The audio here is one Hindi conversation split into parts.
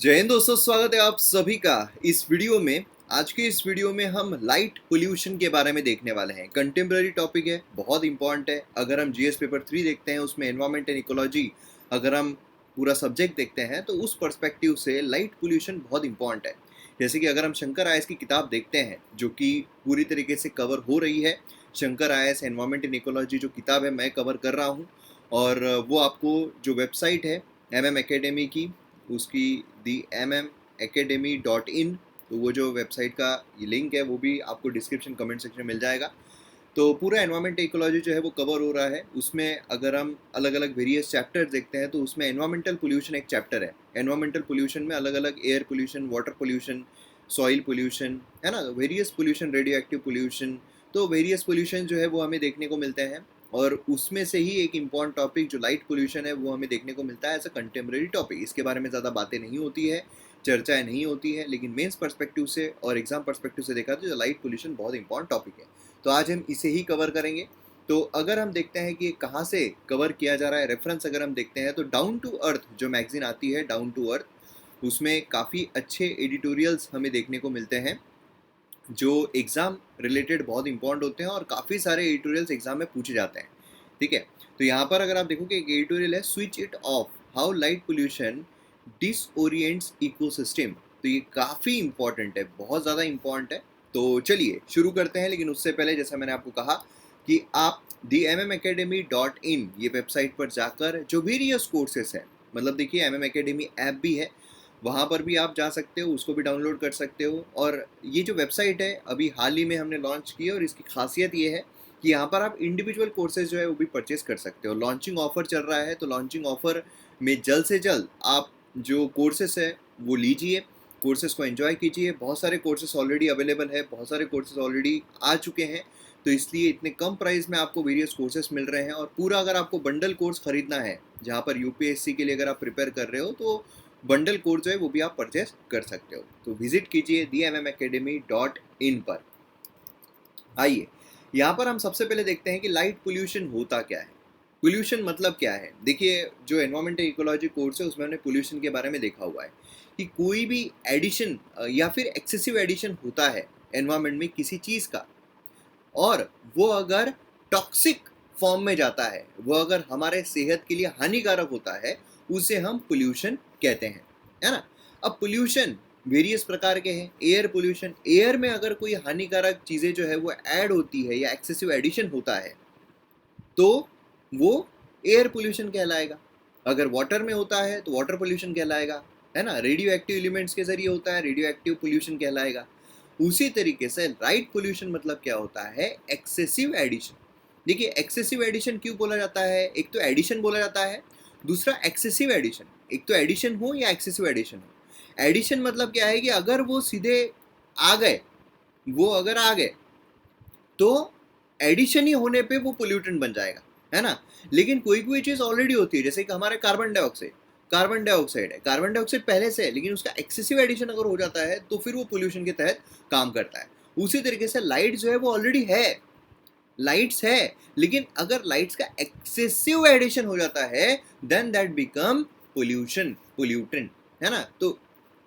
जय हिंद दोस्तों, स्वागत है आप सभी का इस वीडियो में। आज के इस वीडियो में हम लाइट पोल्यूशन के बारे में देखने वाले हैं। कंटेम्प्रेरी टॉपिक है, बहुत इंपॉर्टेंट है। अगर हम जीएस पेपर 3 देखते हैं, उसमें एनवायरमेंट एंड इकोलॉजी अगर हम पूरा सब्जेक्ट देखते हैं तो उस पर्सपेक्टिव से लाइट पोल्यूशन बहुत इंपॉर्टेंट है। जैसे कि अगर हम शंकर आईएएस की किताब देखते हैं जो कि पूरी तरीके से कवर हो रही है, Shankar IAS environment and ecology जो किताब है मैं कवर कर रहा हूँ। और वो आपको जो वेबसाइट है MM एकेडमी की, उसकी theMMacademy.in, तो वो जो वेबसाइट का ये लिंक है वो भी आपको डिस्क्रिप्शन कमेंट सेक्शन में मिल जाएगा। तो पूरा एनवायरमेंट इकोलॉजी जो है वो कवर हो रहा है। उसमें अगर हम अलग अलग वेरियस चैप्टर्स देखते हैं तो उसमें एनवायरमेंटल पोल्यूशन एक चैप्टर है। एनवायरमेंटल पोल्यूशन में अलग अलग air pollution, water pollution, soil pollution, है ना, various pollution, radio active pollution, तो वेरियस पोल्यूशन जो है वो हमें देखने को मिलते हैं। और उसमें से ही एक इम्पॉर्टेंट टॉपिक जो लाइट पोल्यूशन है वो हमें देखने को मिलता है एज अ कंटेम्प्रेरी टॉपिक। इसके बारे में ज़्यादा बातें नहीं होती है, चर्चाएं नहीं होती है, लेकिन मेंस पर्सपेक्टिव से और एग्जाम पर्सपेक्टिव से देखा तो लाइट पोल्यूशन बहुत इंपॉर्टेंट टॉपिक है। तो आज हम इसे ही कवर करेंगे। तो अगर हम देखते हैं कि कहाँ से कवर किया जा रहा है, रेफरेंस अगर हम देखते हैं तो डाउन टू अर्थ जो मैगजीन आती है, डाउन टू अर्थ, उसमें काफ़ी अच्छे एडिटोरियल्स हमें देखने को मिलते हैं जो एग्ज़ाम रिलेटेड बहुत इंपॉर्टेंट होते हैं और काफ़ी सारे एडिटोरियल्स एग्ज़ाम में पूछे जाते हैं। ठीक है, तो यहाँ पर अगर आप देखोगे एक एडिटोरियल है, switch it off, how light pollution disorients ecosystem. तो ये काफ़ी इंपॉर्टेंट है, बहुत ज़्यादा इंपॉर्टेंट है। तो चलिए शुरू करते हैं, लेकिन उससे पहले जैसा मैंने आपको कहा कि आप theMMacademy.in ये वेबसाइट पर जाकर जो वेरियस कोर्सेस हैं, मतलब देखिए MM Academy ऐप भी है, वहाँ पर भी आप जा सकते हो, उसको भी डाउनलोड कर सकते हो। और ये जो वेबसाइट है अभी हाल ही में हमने लॉन्च की है और इसकी खासियत ये है कि यहाँ पर आप इंडिविजुअल कोर्सेज जो है वो भी परचेस कर सकते हो। लॉन्चिंग ऑफर चल रहा है, तो लॉन्चिंग ऑफर में जल्द से जल्द आप जो कोर्सेस है वो लीजिए, कोर्सेज को एंजॉय कीजिए। बहुत सारे कोर्सेज ऑलरेडी अवेलेबल है, बहुत सारे कोर्सेज ऑलरेडी आ चुके हैं, तो इसलिए इतने कम प्राइस में आपको वेरियस कोर्सेज मिल रहे हैं। और पूरा अगर आपको बंडल कोर्स खरीदना है, जहाँ पर यूपीएससी के लिए अगर आप प्रिपेयर कर रहे हो, तो बंडल कोर्स जो है वो भी आप परचेस कर सकते हो। तो विजिट कीजिए theMMacademy.in पर। आइए, यहाँ पर हम सबसे पहले देखते हैं कि लाइट पोल्यूशन होता क्या है, पोल्यूशन मतलब क्या है। देखिए, जो एनवायरमेंटल इकोलॉजी कोर्स है उसमें हमने पोल्यूशन के बारे में देखा हुआ है कि कोई भी एडिशन या फिर एक्सेसिव एडिशन होता है एनवायरमेंट में किसी चीज़ का, और वो अगर टॉक्सिक फॉर्म में जाता है, वो अगर हमारे सेहत के लिए हानिकारक होता है, उसे हम पोल्यूशन कहते हैं, है ना। अब पोल्यूशन वेरियस प्रकार के हैं। एयर पोल्यूशन, एयर में अगर कोई हानिकारक चीज़ें जो है वो ऐड होती है या एक्सेसिव एडिशन होता है तो वो एयर पोल्यूशन कहलाएगा। अगर वाटर में होता है तो वाटर पोल्यूशन कहलाएगा, है ना। रेडियो एक्टिव एलिमेंट्स के जरिए होता है, रेडियो एक्टिव पोल्यूशन कहलाएगा। उसी तरीके से लाइट पोल्यूशन मतलब क्या होता है, एक्सेसिव एडिशन। देखिए, एक्सेसिव एडिशन क्यों बोला जाता है, एक तो एडिशन बोला जाता है, दूसरा एक्सेसिव एडिशन। एक तो एडिशन हो या एक्सेसिव एडिशन हो। एडिशन मतलब क्या है कि अगर वो सीधे आ गए, वो अगर आ गए तो एडिशन ही होने पे वो पोल्यूटेंट बन जाएगा, है ना। लेकिन कोई कोई चीज़ ऑलरेडी होती है, जैसे कि हमारे कार्बन डाइऑक्साइड, कार्बन डाइऑक्साइड है, कार्बन डाइऑक्साइड पहले से है, लेकिन उसका एक्सेसिव एडिशन अगर हो जाता है तो फिर वो पोल्यूशन के तहत काम करता है। उसी तरीके से लाइट जो है वो ऑलरेडी है, लाइट्स है, लेकिन अगर लाइट्स का एक्सेसिव एडिशन हो जाता है then that become pollution, pollutant, है ना। तो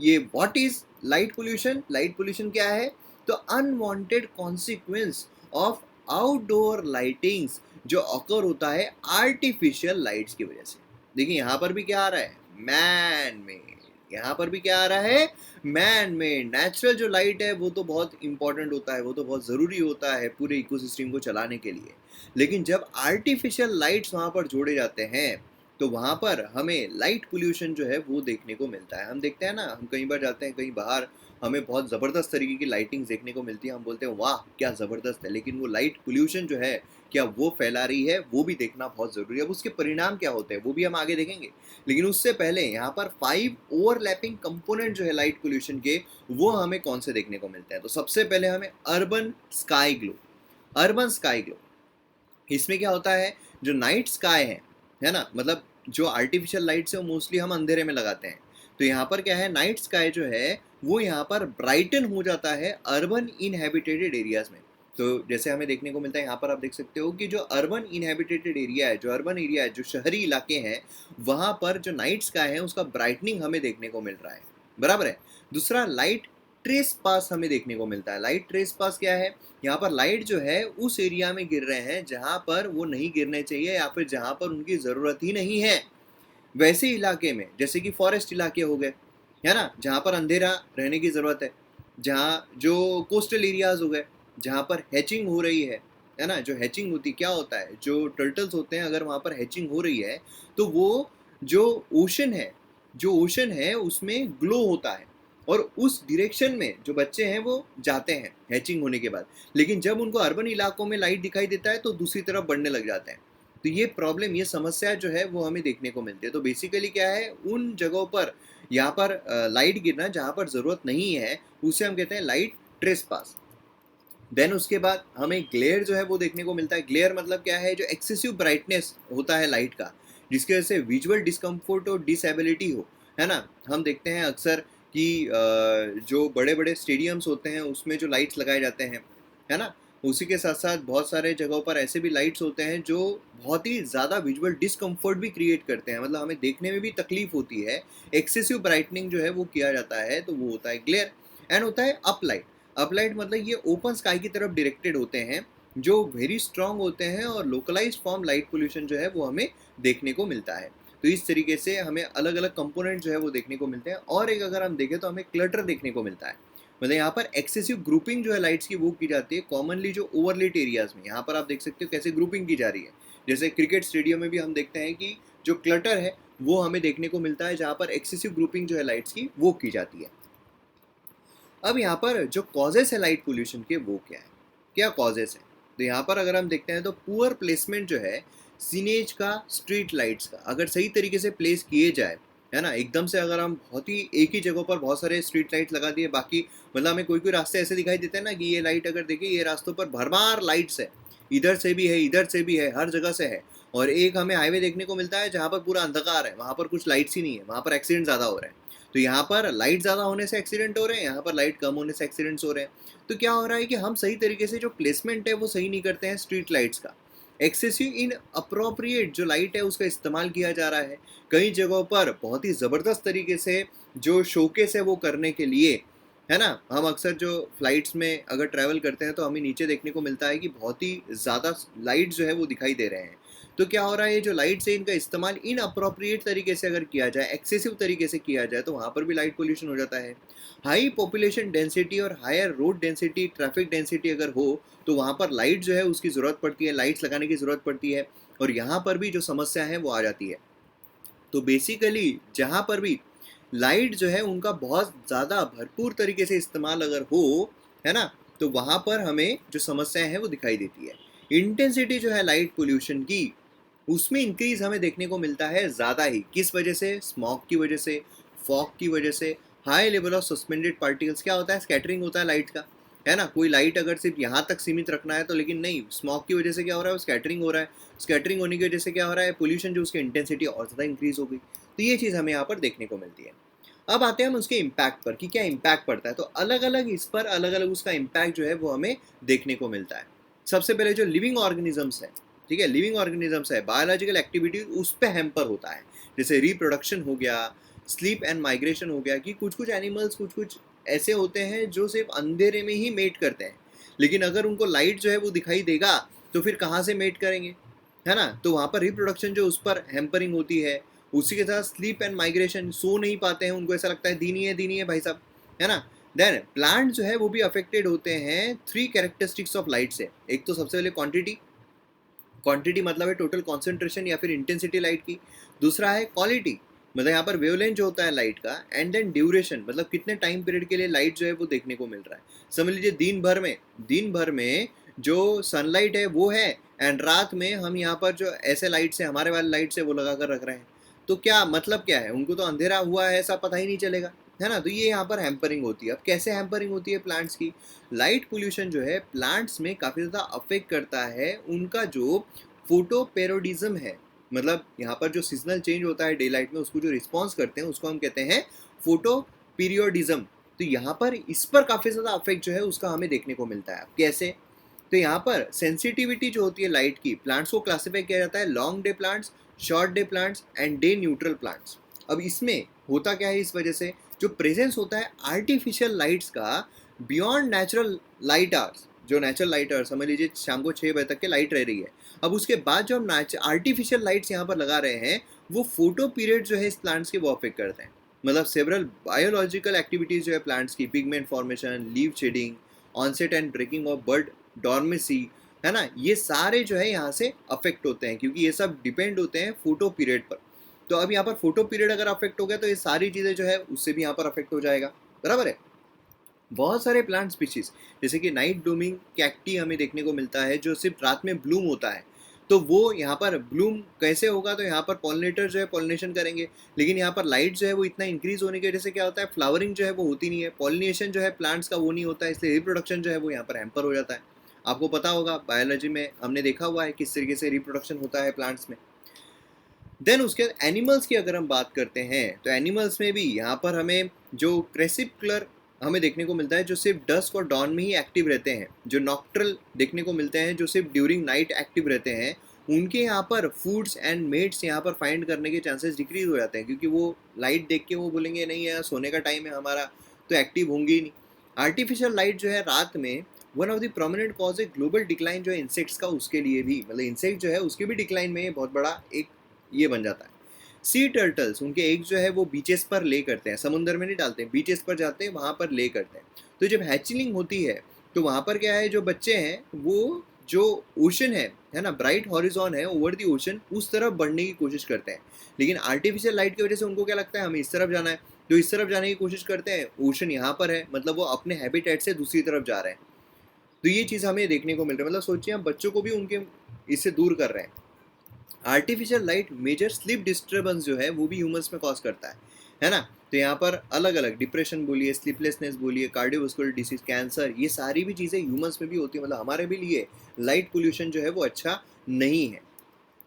ये what is light pollution, light pollution क्या है, तो unwanted consequence of outdoor lightings जो अकर होता है आर्टिफिशियल लाइट्स की वजह से। देखिए, यहाँ पर भी क्या आ रहा है, मैन मेड। यहाँ पर भी क्या आ रहा है, मैन मेड। नेचुरल जो लाइट है वो तो बहुत इंपॉर्टेंट होता है, वो तो बहुत ज़रूरी होता है पूरे इकोसिस्टम को चलाने के लिए। लेकिन जब आर्टिफिशियल लाइट्स वहाँ पर जोड़े जाते हैं तो वहाँ पर हमें लाइट पोल्यूशन जो है वो देखने को मिलता है। हम देखते हैं ना, हम कई बार जाते हैं कहीं बाहर, हमें बहुत ज़बरदस्त तरीके की लाइटिंग देखने को मिलती है, हम बोलते हैं वाह क्या ज़बरदस्त है, लेकिन वो लाइट पोल्यूशन जो है क्या वो फैला रही है, वो भी देखना बहुत ज़रूरी है। अब उसके परिणाम क्या होते हैं वो भी हम आगे देखेंगे, लेकिन उससे पहले यहाँ पर 5 ओवरलैपिंग कंपोनेंट जो है लाइट पोल्यूशन के, वो हमें कौन से देखने को मिलते हैं। तो सबसे पहले हमें urban sky glow, urban sky glow. इसमें क्या होता है, जो नाइट स्काई है ना, मतलब जो आर्टिफिशियल लाइट्स है वो मोस्टली हम अंधेरे में लगाते हैं। तो यहाँ पर क्या है, नाइट स्काई जो है वो यहाँ पर ब्राइटन हो जाता है अर्बन इनहेबिटेटेड एरियाज में। तो जैसे हमें देखने को मिलता है, यहाँ पर आप देख सकते हो कि जो अर्बन इनहेबिटेटेड एरिया है, जो अर्बन एरिया है, जो शहरी इलाके हैं, वहाँ पर जो नाइट स्काई है उसका ब्राइटनिंग हमें देखने को मिल रहा है। बराबर है। दूसरा लाइट ट्रेस पास हमें देखने को मिलता है। लाइट ट्रेस पास क्या है? यहाँ पर लाइट जो है उस एरिया में गिर रहे हैं जहाँ पर वो नहीं गिरने चाहिए या फिर जहाँ पर उनकी ज़रूरत ही नहीं है। वैसे इलाके में जैसे कि फॉरेस्ट इलाके हो गए, है ना, जहाँ पर अंधेरा रहने की ज़रूरत है, जहाँ जो कोस्टल एरियाज हो गए जहाँ पर हैचिंग हो रही है ना, जो हैचिंग होती क्या होता है, जो टर्टल्स होते हैं अगर वहाँ पर हैचिंग हो रही है तो वो जो ओशन है उसमें ग्लो होता है और उस डायरेक्शन में जो बच्चे हैं वो जाते हैं हैचिंग होने के बाद। लेकिन जब उनको अर्बन इलाकों में लाइट दिखाई देता है तो दूसरी तरफ बढ़ने लग जाते हैं। तो ये प्रॉब्लम, ये समस्या जो है वो हमें देखने को मिलती है। तो बेसिकली क्या है, उन जगहों पर यहाँ पर लाइट गिरना जहाँ पर ज़रूरत नहीं है उसे हम कहते हैं लाइट ट्रेस पास। देन उसके बाद हमें ग्लेयर जो है वो देखने को मिलता है। ग्लेयर मतलब क्या है? जो एक्सेसिव ब्राइटनेस होता है लाइट का, जिसकी वजह से विजुअल डिस्कम्फर्ट और डिसेबिलिटी हो, है ना। हम देखते हैं अक्सर कि जो बड़े बड़े स्टेडियम्स होते हैं उसमें जो लाइट्स लगाए जाते हैं, है ना, उसी के साथ साथ बहुत सारे जगहों पर ऐसे भी लाइट्स होते हैं जो बहुत ही ज़्यादा विजुअल डिस्कम्फर्ट भी क्रिएट करते हैं, मतलब हमें देखने में भी तकलीफ होती है। एक्सेसिव ब्राइटनिंग जो है वो किया जाता है तो वो होता है ग्लेयर। एंड होता है अपलाइट। अपलाइट मतलब ये ओपन स्काई की तरफ डायरेक्टेड होते हैं, जो वेरी स्ट्रांग होते हैं और लोकलाइज्ड फॉर्म लाइट पोल्यूशन जो है वो हमें देखने को मिलता है। तो इस तरीके से हमें अलग अलग कंपोनेंट जो है वो देखने को मिलते हैं। और एक अगर हम देखें तो हमें क्लटर देखने को मिलता है, मतलब यहाँ पर एक्सेसिव ग्रुपिंग जो है लाइट्स की वो की जाती है कॉमनली जो ओवरलेट एरियाज में। यहाँ पर आप देख सकते हो कैसे ग्रुपिंग की जा रही है। जैसे क्रिकेट स्टेडियम में भी हम देखते हैं कि जो क्लटर है वो हमें देखने को मिलता है, जहाँ पर एक्सेसिव ग्रुपिंग जो है लाइट्स की वो की जाती है। अब यहाँ पर जो कॉजेस है लाइट पोल्यूशन के वो क्या है, क्या कॉजेस है? तो यहाँ पर अगर हम देखते हैं तो पुअर प्लेसमेंट जो है सीनेज का, स्ट्रीट लाइट्स का, अगर सही तरीके से प्लेस किए जाए, है ना, एकदम से अगर हम बहुत ही एक ही जगह पर बहुत सारे स्ट्रीट लाइट्स लगा दिए, बाकी मतलब हमें कोई कोई रास्ते ऐसे दिखाई देते हैं ना कि ये लाइट अगर देखिए ये रास्तों पर भरमार लाइट्स है, इधर से भी है इधर से भी है हर जगह से है। और एक हमें हाईवे देखने को मिलता है जहाँ पर पूरा अंधकार है, वहाँ पर कुछ लाइट्स ही नहीं है, वहाँ पर एक्सीडेंट ज़्यादा हो रहे हैं। तो यहाँ पर लाइट ज़्यादा होने से एक्सीडेंट हो रहे हैं, यहाँ पर लाइट कम होने से एक्सीडेंट्स हो रहे हैं। तो क्या हो रहा है कि हम सही तरीके से जो प्लेसमेंट है वो सही नहीं करते हैं स्ट्रीट लाइट्स का। एक्सेसिव इन अप्रोप्रिएट जो लाइट है उसका इस्तेमाल किया जा रहा है कई जगहों पर बहुत ही ज़बरदस्त तरीके से। जो शोकेस है वो करने के लिए, है ना, हम अक्सर जो फ्लाइट्स में अगर ट्रैवल करते हैं तो हमें नीचे देखने को मिलता है कि बहुत ही ज़्यादा लाइट जो है वो दिखाई दे रहे हैं। तो क्या हो रहा है, ये जो लाइट्स है इनका इस्तेमाल इन अप्रोप्रिएट तरीके से अगर किया जाए, एक्सेसिव तरीके से किया जाए, तो वहाँ पर भी लाइट पोल्यूशन हो जाता है। हाई पॉपुलेशन डेंसिटी और higher road density, traffic density अगर हो तो वहाँ पर लाइट जो है उसकी ज़रूरत पड़ती है, लाइट्स लगाने की ज़रूरत पड़ती है, और यहाँ पर भी जो समस्या है वो आ जाती है। तो बेसिकली जहाँ पर भी लाइट जो है उनका बहुत ज़्यादा भरपूर तरीके से इस्तेमाल अगर हो, है ना, तो वहाँ पर हमें जो समस्याएं हैं वो दिखाई देती है। इंटेंसिटी जो है लाइट पोल्यूशन की उसमें इंक्रीज हमें देखने को मिलता है ज़्यादा ही। किस वजह से? स्मॉग की वजह से, फॉग की वजह से, high level of suspended particles. क्या होता है? स्कैटरिंग होता है लाइट का, है ना। कोई लाइट अगर सिर्फ यहाँ तक सीमित रखना है तो, लेकिन नहीं, स्मॉग की वजह से क्या हो रहा है, स्कैटरिंग हो रहा है। स्कैटरिंग होने की वजह से क्या हो रहा है, पोल्यूशन जो उसकी इंटेंसिटी और ज़्यादा इंक्रीज हो गई। तो ये चीज़ हमें यहाँ पर देखने को मिलती है। अब आते हैं हम उसके इम्पैक्ट पर कि क्या इम्पैक्ट पड़ता है। तो अलग अलग इस पर अलग अलग उसका इम्पैक्ट जो है वो हमें देखने को मिलता है। सबसे पहले जो लिविंग ऑर्गेनिजम्स है, ठीक है, लिविंग ऑर्गेनिजम्स है, बायोलॉजिकल एक्टिविटी उस पर हैम्पर होता है। जैसे रिप्रोडक्शन हो गया, स्लीप एंड माइग्रेशन हो गया, कि कुछ कुछ एनिमल्स कुछ कुछ ऐसे होते हैं जो सिर्फ अंधेरे में ही मेट करते हैं, लेकिन अगर उनको लाइट जो है वो दिखाई देगा तो फिर कहाँ से मेट करेंगे, है ना। तो वहाँ पर रिप्रोडक्शन जो उस पर हैम्परिंग होती है। उसी के साथ स्लीप एंड माइग्रेशन, सो नहीं पाते हैं, उनको ऐसा लगता है दीनी है भाई साहब, है ना। देन प्लांट जो है वो भी अफेक्टेड होते हैं 3 कैरेक्टरिस्टिक्स ऑफ लाइट से। एक तो सबसे पहले क्वांटिटी, क्वांटिटी मतलब है टोटल कॉन्सेंट्रेशन या फिर इंटेंसिटी लाइट की। दूसरा है क्वालिटी, मतलब यहाँ पर वेवलेंथ जो होता है लाइट का। एंड देन ड्यूरेशन, मतलब कितने टाइम पीरियड के लिए लाइट जो है वो देखने को मिल रहा है। समझ लीजिए दिन भर में जो सनलाइट है वो है, एंड रात में हम यहाँ पर जो ऐसे लाइट्स है, हमारे वाले लाइट्स है वो लगा कर रख रहे हैं। तो क्या मतलब क्या है, उनको तो अंधेरा हुआ है ऐसा पता ही नहीं चलेगा, है ना। तो ये यहाँ पर हैम्परिंग होती है। अब कैसे हैम्परिंग होती है प्लांट्स की? लाइट पोल्यूशन जो है प्लांट्स में काफ़ी ज़्यादा अफेक्ट करता है उनका जो फोटो पेरोडिज्म है, मतलब यहाँ पर जो सीजनल चेंज होता है डे लाइट में उसको जो रिस्पॉन्स करते हैं उसको हम कहते हैं फोटो पीरियोडिज्म। तो यहाँ पर इस पर काफ़ी ज़्यादा अफेक्ट जो है उसका हमें देखने को मिलता है। कैसे? तो यहाँ पर सेंसिटिविटी जो होती है लाइट की, प्लांट्स को क्लासिफाई किया जाता है long day plants, short day plants and day neutral plants. अब इसमें होता क्या है, इस वजह से जो प्रेजेंस होता है आर्टिफिशियल लाइट्स का बियॉन्ड नेचुरल लाइट आवर्स, जो नेचुरल लाइट आवर्स समझ लीजिए शाम को 6 बजे तक के लाइट रह रही है, अब उसके बाद जो हम आर्टिफिशियल लाइट्स यहाँ पर लगा रहे हैं वो फोटो पीरियड जो है इस प्लांट्स के वो अफेक्ट करते हैं। मतलब सेवरल बायोलॉजिकल एक्टिविटीज जो है प्लांट्स की, pigment formation, leaf shedding, onset and breaking off bud dormancy, है ना, ये सारे जो है यहाँ से अफेक्ट होते हैं क्योंकि ये सब डिपेंड होते हैं फोटो पीरियड पर। तो अब यहाँ पर फोटो पीरियड अगर अफेक्ट हो गया तो ये सारी चीज़ें जो है उससे भी यहाँ पर अफेक्ट हो जाएगा, बराबर है। बहुत सारे प्लांट स्पीशीज जैसे कि नाइट ब्लूमिंग कैक्टी हमें देखने को मिलता है जो सिर्फ रात में ब्लूम होता है, तो वो यहाँ पर ब्लूम कैसे होगा, तो यहाँ पर पॉलिनेटर जो है पॉलिनेशन करेंगे, लेकिन यहाँ पर लाइट जो है वो इतना इंक्रीज होने की वजह से क्या होता है, फ्लावरिंग जो है वो होती नहीं है, पॉलिनेशन जो है प्लांट्स का वो नहीं होता है, इसलिए रिप्रोडक्शन जो है वो यहाँ पर हैम्पर हो जाता है। आपको पता होगा बायोलॉजी में हमने देखा हुआ है किस तरीके से रिप्रोडक्शन होता है प्लांट्स में। देन उसके एनिमल्स की अगर हम बात करते हैं तो एनिमल्स में भी यहाँ पर हमें जो क्रेसिकुलर हमें देखने को मिलता है जो सिर्फ डस्क और डॉन में ही एक्टिव रहते हैं, जो नॉक्ट्रल देखने को मिलते हैं जो सिर्फ ड्यूरिंग नाइट एक्टिव रहते हैं, उनके यहाँ पर फूड्स एंड मेट्स यहाँ पर फाइंड करने के चांसेस डिक्रीज हो जाते हैं क्योंकि वो लाइट देख के वो बोलेंगे नहीं यार सोने का टाइम है हमारा, तो एक्टिव होंगे ही नहीं। आर्टिफिशियल लाइट जो है रात में one of the prominent cause है ग्लोबल डिक्लाइन जो है इंसेक्ट्स का, उसके लिए भी मतलब इंसेक्ट जो है उसके भी डिक्लाइन में बहुत बड़ा एक ये बन जाता है। सी टर्टल्स उनके एग जो है वो बीचेस पर ले करते हैं, समुद्र में नहीं डालते हैं, बीचेस पर जाते हैं वहाँ पर ले करते हैं। तो जब हैचिंग होती है तो वहाँ पर क्या है, जो बच्चे हैं वो जो ओशन है ना, ब्राइट हॉरिजॉन है ओवर दी ओशन, उस तरफ बढ़ने की कोशिश करते हैं, लेकिन आर्टिफिशियल लाइट की वजह से उनको क्या लगता है हमें इस तरफ जाना है, तो इस तरफ जाने की कोशिश करते हैं, ओशन यहाँ पर है मतलब वो अपने हैबिटेट से दूसरी तरफ जा रहे हैं। तो ये चीज़ हमें देखने को मिल रही है, मतलब सोचिए हम बच्चों को भी उनके इससे दूर कर रहे हैं। Artificial light major sleep disturbance जो है वो भी ह्यूमंस में कॉज करता है ना। तो यहाँ पर अलग अलग डिप्रेशन बोलिए, स्लीपलेसनेस बोलिए, कार्डियोवास्कुलर डिसीज, कैंसर, ये सारी भी चीज़ें ह्यूमंस में भी होती है, मतलब हमारे भी लिए लाइट पोल्यूशन जो है वो अच्छा नहीं है।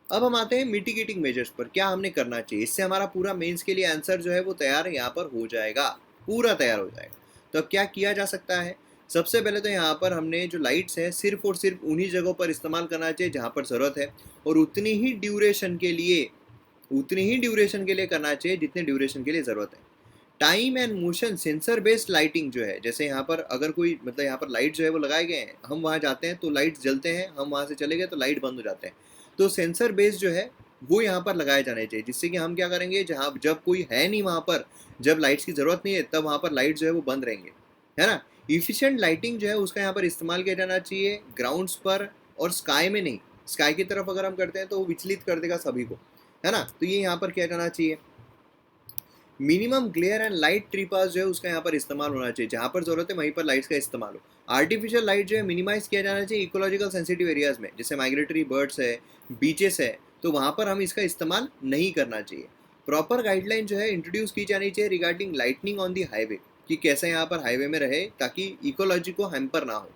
अब हम आते हैं मिटिगेटिंग मेजर्स पर, क्या हमने करना चाहिए, इससे हमारा पूरा मेंस के लिए आंसर जो है वो तैयार यहाँ पर हो जाएगा, पूरा तैयार हो जाएगा। तो अब क्या किया जा सकता है, सबसे पहले तो यहाँ पर हमने जो लाइट्स है सिर्फ और सिर्फ उन्हीं जगहों पर इस्तेमाल करना चाहिए जहाँ पर ज़रूरत है, और उतनी ही ड्यूरेशन के लिए करना चाहिए जितने ड्यूरेशन के लिए ज़रूरत है। Time and motion sensor based lighting जो है, जैसे यहाँ पर अगर कोई मतलब यहाँ पर लाइट जो है वो लगाए गए हैं, हम वहाँ जाते हैं तो लाइट जलते हैं, हम वहाँ से चले गए तो लाइट बंद हो जाते हैं, तो सेंसर बेस्ड जो है वो यहाँ पर लगाए जाने चाहिए, जिससे कि हम क्या करेंगे, जहाँ जब कोई है नहीं वहाँ पर, जब लाइट्स की ज़रूरत नहीं है तब वहाँ पर लाइट जो है वो बंद रहेंगे, है ना। इफिशिएंट लाइटिंग जो है उसका यहाँ पर इस्तेमाल किया जाना चाहिए ग्राउंड्स पर और स्काई में नहीं, स्काई की तरफ अगर हम करते हैं तो वो विचलित कर देगा सभी को, है ना, तो ये यहाँ पर किया जाना चाहिए। Minimum glare and light trespass जो है उसका यहाँ पर इस्तेमाल होना चाहिए, जहाँ पर जरूरत है वहीं पर लाइट्स का इस्तेमाल हो। आर्टिफिशियल लाइट जो है मिनिमाइज किया जाना चाहिए इकोलॉजिकल सेंसिटिव एरियाज में, जैसे माइग्रेटरी बर्ड्स है, बीचेस है, तो वहाँ पर हम इसका इस्तेमाल नहीं करना चाहिए। प्रॉपर गाइडलाइन जो है इंट्रोड्यूस की जानी चाहिए regarding lightning on the highway, कि कैसे यहाँ पर हाईवे में रहे ताकि इकोलॉजी को हैम्पर ना हो।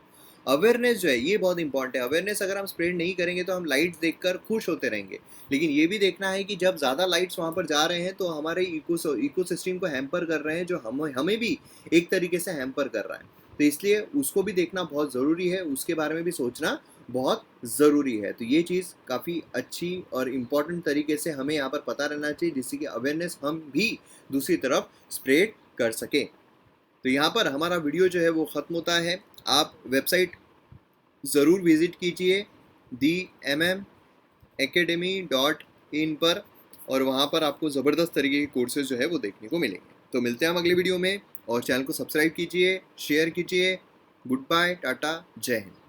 अवेयरनेस जो है ये बहुत इंपॉर्टेंट है, अवेयरनेस अगर हम स्प्रेड नहीं करेंगे तो हम लाइट्स देखकर खुश होते रहेंगे, लेकिन ये भी देखना है कि जब ज़्यादा लाइट्स वहाँ पर जा रहे हैं तो हमारे इकोसिस्टम को हैम्पर कर रहे हैं, जो हमें भी एक तरीके से हैम्पर कर रहा है, तो इसलिए उसको भी देखना बहुत ज़रूरी है, उसके बारे में भी सोचना बहुत ज़रूरी है। तो ये चीज़ काफ़ी अच्छी और इम्पॉर्टेंट तरीके से हमें यहाँ पर पता रहना चाहिए, जिससे कि अवेयरनेस हम भी दूसरी तरफ स्प्रेड कर सकें। तो यहाँ पर हमारा वीडियो जो है वो ख़त्म होता है। आप वेबसाइट ज़रूर विज़िट कीजिए themmacademy.in पर, और वहाँ पर आपको ज़बरदस्त तरीके के कोर्सेज जो है वो देखने को मिलेंगे। तो मिलते हैं हम अगले वीडियो में, और चैनल को सब्सक्राइब कीजिए, शेयर कीजिए। गुड बाय, टाटा, जय हिंद।